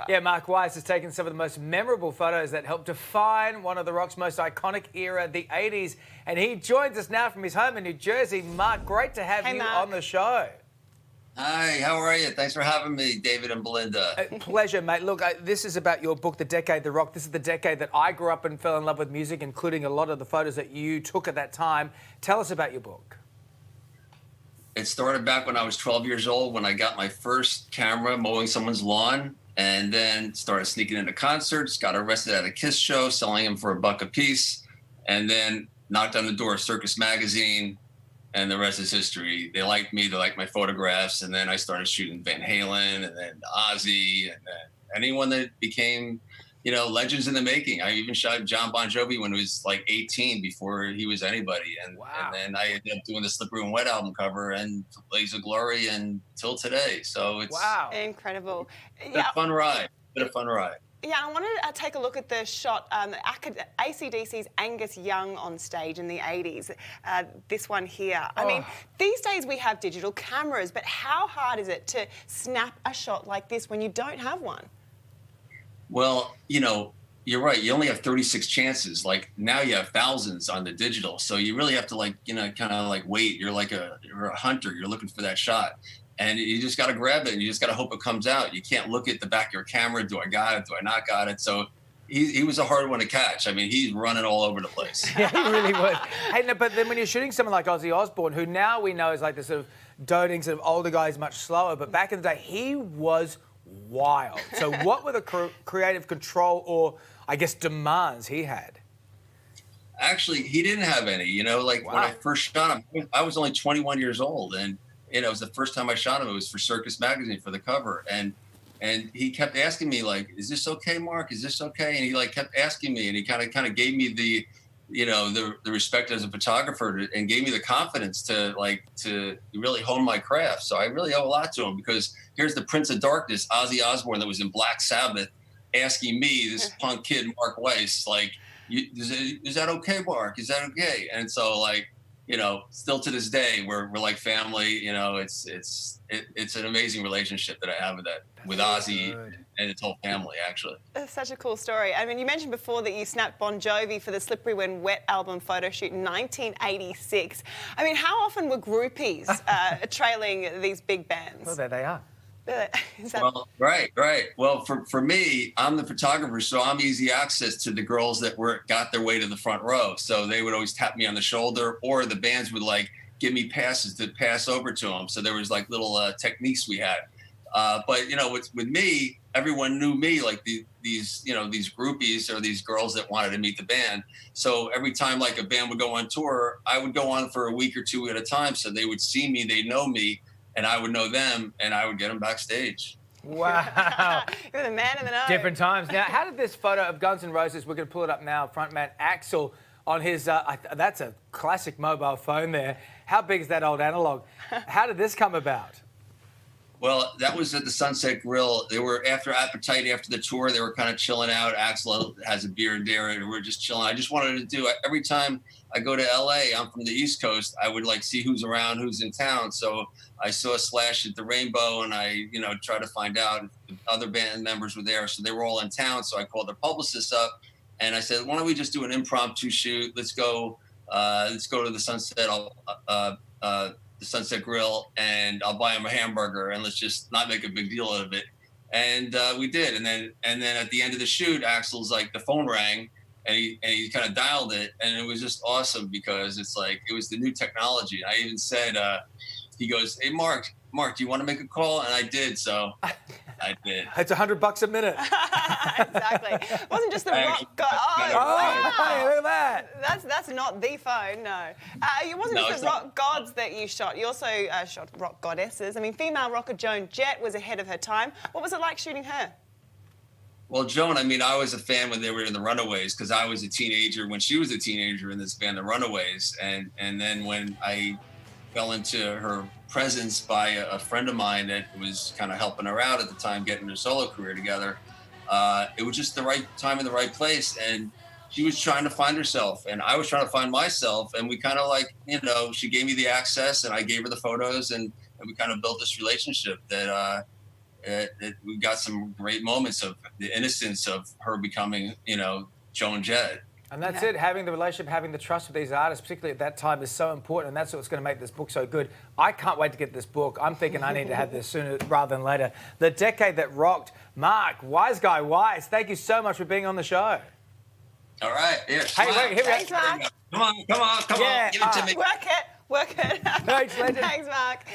Yeah, Mark Weiss has taken some of the most memorable photos that helped define one of the rock's most iconic era, the 80s. And he joins us now from his home in New Jersey. Mark, great to have you on the show. Hi, how are you? Thanks for having me, David and Belinda. Pleasure, mate. Look, this is about your book, The Decade, The Rock. This is the decade that I grew up and fell in love with music, including a lot of the photos that you took at that time. Tell us about your book. It started back when I was 12 years old, when I got my first camera mowing someone's lawn, and then started sneaking into concerts, got arrested at a Kiss show, selling them for $1 a piece, and then knocked on the door of Circus Magazine, and the rest is history. They liked me, they liked my photographs, and then I started shooting Van Halen, and then Ozzy, and then anyone that became, you know, legends in the making. I even shot John Bon Jovi when he was like 18, before he was anybody. And, and then I ended up doing the Slippery When Wet album cover and Blaze of Glory until today. So it's incredible. Been a fun ride. Been a fun ride. Yeah, I wanted to take a look at the shot, AC/DC's Angus Young on stage in the 80s, this one here. I mean, these days we have digital cameras, but how hard is it to snap a shot like this when you don't have one? Well, you know, you're right. You only have 36 chances. Like now you have thousands on the digital. So you really have to, like, you know, kind of like wait. You're a hunter. You're looking for that shot. And you just got to grab it, and you just got to hope it comes out. You can't look at the back of your camera. Do I got it? Do I not got it? So he was a hard one to catch. I mean, he's running all over the place. Yeah, he really was. Hey, no, but then when you're shooting someone like Ozzy Osbourne, who now we know is like the sort of doting sort of older guy, is much slower, but back in the day, he was wild. So what were the creative control or, I guess, demands he had? Actually, he didn't have any. You know, like when I first shot him, I was only 21 years old, and you know, it was the first time I shot him. It was for Circus Magazine for the cover, and he kept asking me, like, "Is this okay, Mark? Is this okay?" And he like kept asking me, and he kind of gave me the, you know, the respect as a photographer, and gave me the confidence to really hone my craft. So I really owe a lot to him, because here's the Prince of Darkness, Ozzy Osbourne, that was in Black Sabbath, asking me, this punk kid, Mark Weiss, like, is that okay, Mark? Is that okay? And so, like, you know, still to this day, we're like family. You know, it's an amazing relationship that I have with Ozzy and his whole family, actually. That's such a cool story. I mean, you mentioned before that you snapped Bon Jovi for the Slippery When Wet album photo shoot in 1986. I mean, how often were groupies trailing these big bands? Well, there they are. Well, right. Well, for me, I'm the photographer, so I'm easy access to the girls that got their way to the front row. So they would always tap me on the shoulder, or the bands would like give me passes to pass over to them. So there was like little techniques we had. But you know, with me, everyone knew me, like these groupies or these girls that wanted to meet the band. So every time like a band would go on tour, I would go on for a week or two at a time. So they would see me, they know me, and I would know them, and I would get them backstage. Wow. You're the man in the know. Different times. Now, how did this photo of Guns N' Roses, we're going to pull it up now, frontman Axl, on his, that's a classic mobile phone there. How big is that old analog? How did this come about? Well, that was at the Sunset Grill. They were after Appetite, after the tour. They were kind of chilling out. Axl has a beard there, and we're just chilling. I just wanted to do, every time I go to LA, I'm from the East Coast, I would like see who's around, who's in town. So I saw Slash at the Rainbow, and I, you know, tried to find out if other band members were there. So they were all in town. So I called their publicist up, and I said, why don't we just do an impromptu shoot? Let's go to the Sunset Grill, and I'll buy him a hamburger, and let's just not make a big deal out of it. And we did. And then at the end of the shoot, Axl's like, the phone rang, and he kind of dialed it, and it was just awesome, because it's like, it was the new technology. I even said, he goes, "Hey, Mark, do you want to make a call?" And I did, so I did. It's $100 a minute. Exactly. It wasn't just the rock god. Wow. Look at that. That's not the phone, no. It wasn't just the rock gods that you shot. You also shot rock goddesses. I mean, female rocker Joan Jett was ahead of her time. What was it like shooting her? Well, Joan, I mean, I was a fan when they were in the Runaways, because I was a teenager when she was a teenager in this band, the Runaways. And then when I fell into her presence by a friend of mine that was kind of helping her out at the time, getting her solo career together, it was just the right time in the right place. And she was trying to find herself, and I was trying to find myself. And we kind of like, you know, she gave me the access, and I gave her the photos, and we kind of built this relationship that we got some great moments of the innocence of her becoming, you know, Joan Jett. And that's it. Having the relationship, having the trust with these artists, particularly at that time, is so important. And that's what's going to make this book so good. I can't wait to get this book. I'm thinking I need to have this sooner rather than later. The Decade That Rocked. Mark, Wise Guy Weiss, thank you so much for being on the show. All right. Yeah. Hey, wait, here we Thanks, Mark. Come on. Yeah, Give it to me. Work it. Thanks, legend. Thanks, Mark.